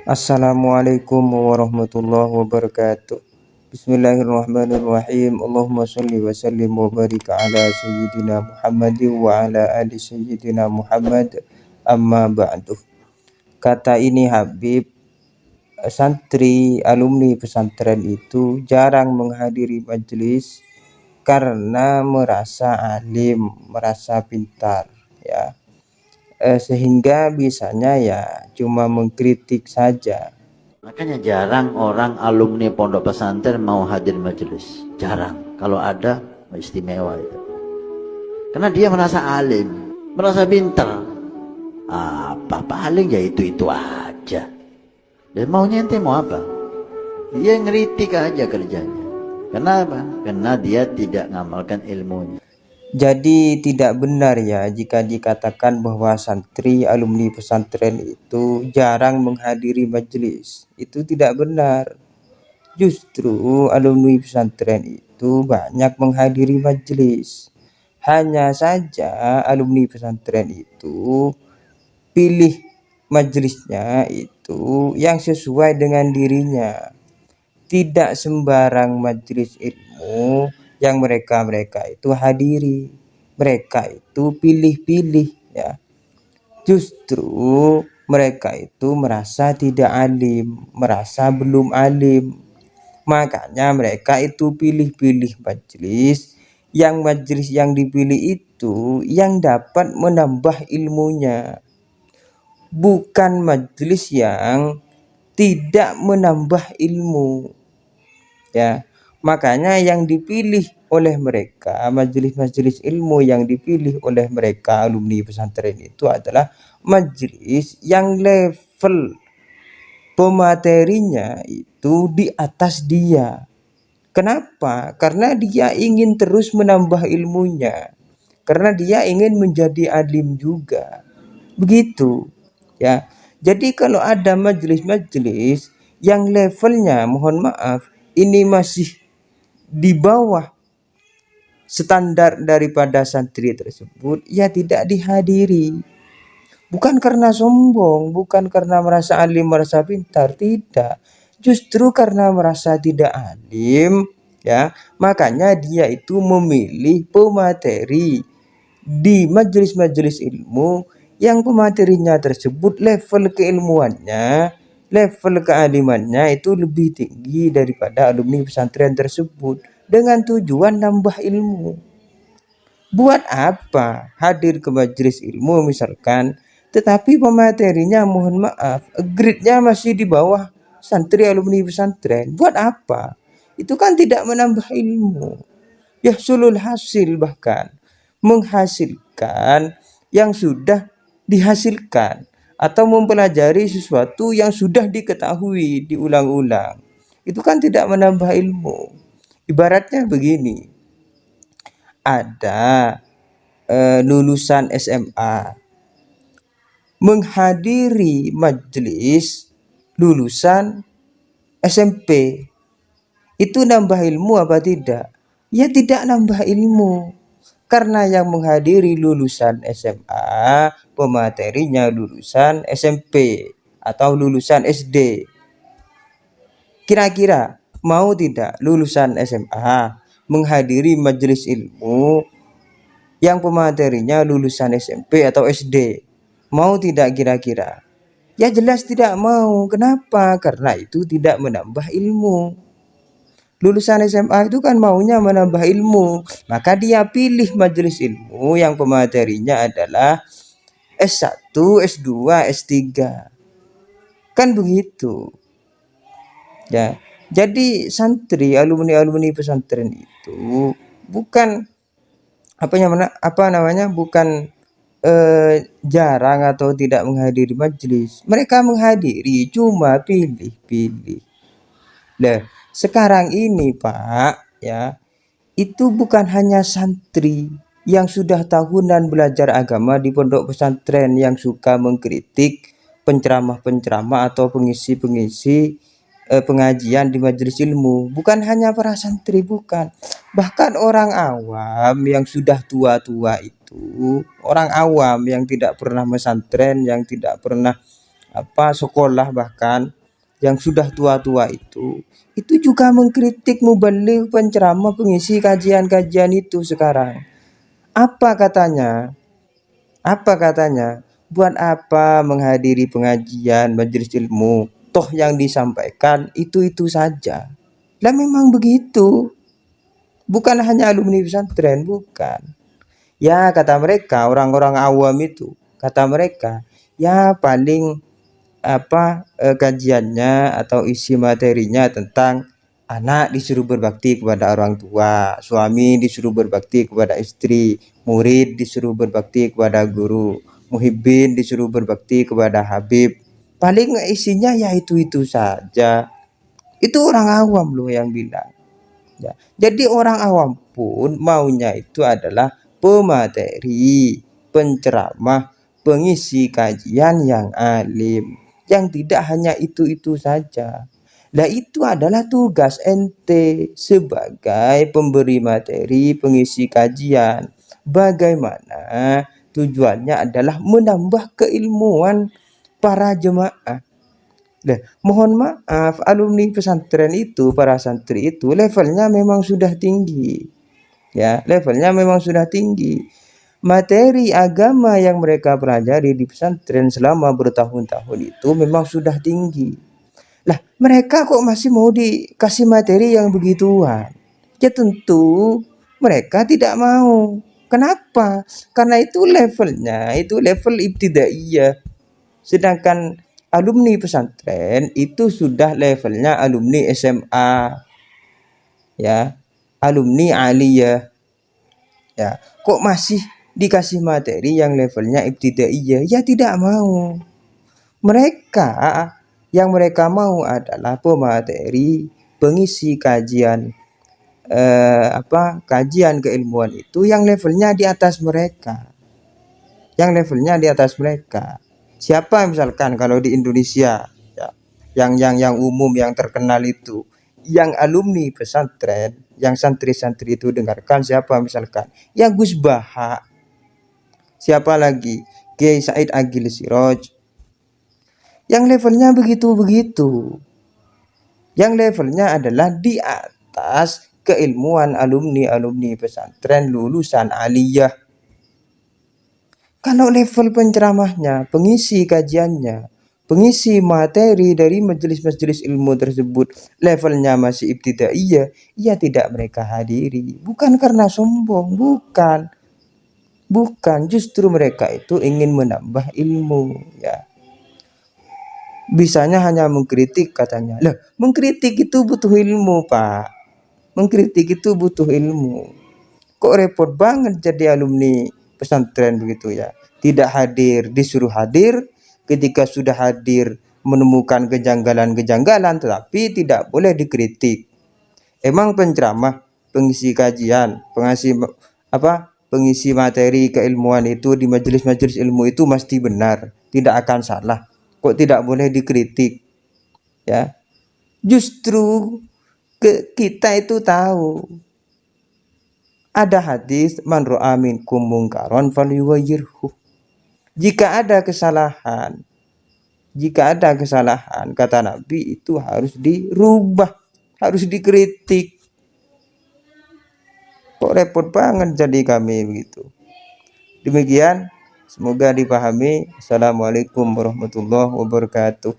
Assalamualaikum warahmatullahi wabarakatuh. Bismillahirrahmanirrahim. Allahumma sholli wa sallim wa barik ala sayyidina Muhammad wa ala ali sayyidina Muhammad. Amma ba'du. Kata ini Habib, santri alumni pesantren itu jarang menghadiri majelis karena merasa alim, merasa pintar, ya. Sehingga bisanya ya cuma mengkritik saja. Makanya jarang orang alumni pondok pesantren mau hadir majelis. Jarang. Kalau ada, istimewa itu. Karena dia merasa alim, merasa pintar. Apa paling ya itu aja. Dan maunya ente mau apa? Dia ngeritik aja kerjanya. Kenapa? Karena dia tidak ngamalkan ilmunya. Jadi tidak benar ya jika dikatakan bahwa santri alumni pesantren itu jarang menghadiri majelis. Itu tidak benar. Justru alumni pesantren itu banyak menghadiri majelis. Hanya saja alumni pesantren itu pilih majelisnya itu yang sesuai dengan dirinya. Tidak sembarang majelis ilmu yang mereka itu hadiri. Mereka itu pilih-pilih, ya. Justru mereka itu merasa tidak alim, merasa belum alim. Makanya mereka itu pilih-pilih majelis yang dipilih itu yang dapat menambah ilmunya. Bukan majelis yang tidak menambah ilmu, ya. Makanya yang dipilih oleh mereka, majelis-majelis ilmu yang dipilih oleh mereka alumni pesantren itu adalah majelis yang level pematerinya itu di atas dia. Kenapa? Karena dia ingin terus menambah ilmunya. Karena dia ingin menjadi alim juga. Begitu, ya. Jadi kalau ada majelis-majelis yang levelnya, mohon maaf, ini masih di bawah standar daripada santri tersebut, ya tidak dihadiri. Bukan karena sombong, bukan karena merasa alim, merasa pintar, tidak. Justru karena merasa tidak alim, ya, makanya dia itu memilih pemateri di majelis-majelis ilmu yang pematerinya tersebut level keilmuannya, level kealimannya itu lebih tinggi daripada alumni pesantren tersebut dengan tujuan nambah ilmu. Buat apa hadir ke majelis ilmu misalkan, tetapi pematerinya mohon maaf, grade-nya masih di bawah santri alumni pesantren. Buat apa? Itu kan tidak menambah ilmu. Ya sulul hasil, bahkan menghasilkan yang sudah dihasilkan atau mempelajari sesuatu yang sudah diketahui diulang-ulang. Itu kan tidak menambah ilmu. Ibaratnya begini, ada lulusan SMA menghadiri majelis lulusan SMP. Itu nambah ilmu apa tidak? Ya tidak nambah ilmu. Karena yang menghadiri lulusan SMA, pematerinya lulusan SMP atau lulusan SD. Kira-kira mau tidak lulusan SMA menghadiri majelis ilmu yang pematerinya lulusan SMP atau SD? Mau tidak kira-kira? Ya jelas tidak mau. Kenapa? Karena itu tidak menambah ilmu. Lulusan SMA itu kan maunya menambah ilmu, maka dia pilih majelis ilmu yang pematerinya adalah S1, S2, S3. Kan begitu. Ya. Jadi santri alumni pesantren itu bukan bukan jarang atau tidak menghadiri majelis. Mereka menghadiri, cuma pilih-pilih. Nah, sekarang ini Pak, ya, itu bukan hanya santri yang sudah tahunan belajar agama di pondok pesantren yang suka mengkritik penceramah-penceramah atau pengisi-pengisi pengajian di majelis ilmu. Bukan hanya para santri, bukan. Bahkan orang awam yang sudah tua-tua itu, orang awam yang tidak pernah pesantren, yang tidak pernah sekolah bahkan yang sudah tua-tua itu juga mengkritik mubalik, penceramah, pengisi kajian-kajian itu sekarang. Apa katanya? Apa katanya? Buat apa menghadiri pengajian majelis ilmu? Toh yang disampaikan itu saja. Lah memang begitu. Bukan hanya alumni pesantren, bukan. Ya kata mereka, orang-orang awam itu, kata mereka, ya paling kajiannya atau isi materinya tentang anak disuruh berbakti kepada orang tua, suami disuruh berbakti kepada istri, murid disuruh berbakti kepada guru, muhibbin disuruh berbakti kepada habib. Paling isinya ya itu saja. Itu orang awam loh yang bilang. Ya. Jadi orang awam pun maunya itu adalah pemateri, penceramah, pengisi kajian yang alim, yang tidak hanya itu saja. Nah itu adalah tugas ente sebagai pemberi materi, pengisi kajian. Bagaimana tujuannya adalah menambah keilmuan para jemaah. Nah, mohon maaf, alumni pesantren itu, para santri itu levelnya memang sudah tinggi. Ya, levelnya memang sudah tinggi. Materi agama yang mereka pelajari di pesantren selama bertahun-tahun itu memang sudah tinggi. Lah, mereka kok masih mau dikasih materi yang begituan? Ya tentu mereka tidak mau. Kenapa? Karena itu levelnya, itu level ibtidaiyah. Sedangkan alumni pesantren itu sudah levelnya alumni SMA, ya, alumni aliyah. Ya, kok masih dikasih materi yang levelnya ibtidaiyah? Ya tidak mau. Mereka yang mereka mau adalah pemateri, pengisi kajian kajian keilmuan itu yang levelnya di atas mereka. Yang levelnya di atas mereka. Siapa misalkan kalau di Indonesia ya, yang umum yang terkenal itu, yang alumni pesantren, yang santri-santri itu dengarkan siapa misalkan? Ya Gus Baha. Siapa lagi? Kiai Said Agil Siroj. Yang levelnya begitu-begitu. Yang levelnya adalah di atas keilmuan alumni pesantren lulusan aliyah. Kalau level penceramahnya, pengisi kajiannya, pengisi materi dari majelis-majelis ilmu tersebut levelnya masih ibtidaiyah, ya tidak mereka hadiri. Bukan karena sombong, bukan. Bukan, justru mereka itu ingin menambah ilmu, ya. Bisanya hanya mengkritik katanya. Lah, mengkritik itu butuh ilmu, Pak. Mengkritik itu butuh ilmu. Kok repot banget jadi alumni pesantren begitu ya. Tidak hadir, disuruh hadir. Ketika sudah hadir menemukan kejanggalan-kejanggalan tetapi tidak boleh dikritik. Emang penceramah, pengisi kajian, pengisi materi keilmuan itu di majelis-majelis ilmu itu mesti benar, tidak akan salah. Kok tidak boleh dikritik? Ya. Justru kita itu tahu ada hadis man ra'a minkum mungkaron falyughayyirhu. Jika ada kesalahan kata Nabi itu harus dirubah, harus dikritik. Kok repot banget jadi kami begitu. Demikian, semoga dipahami. Assalamualaikum warahmatullahi wabarakatuh.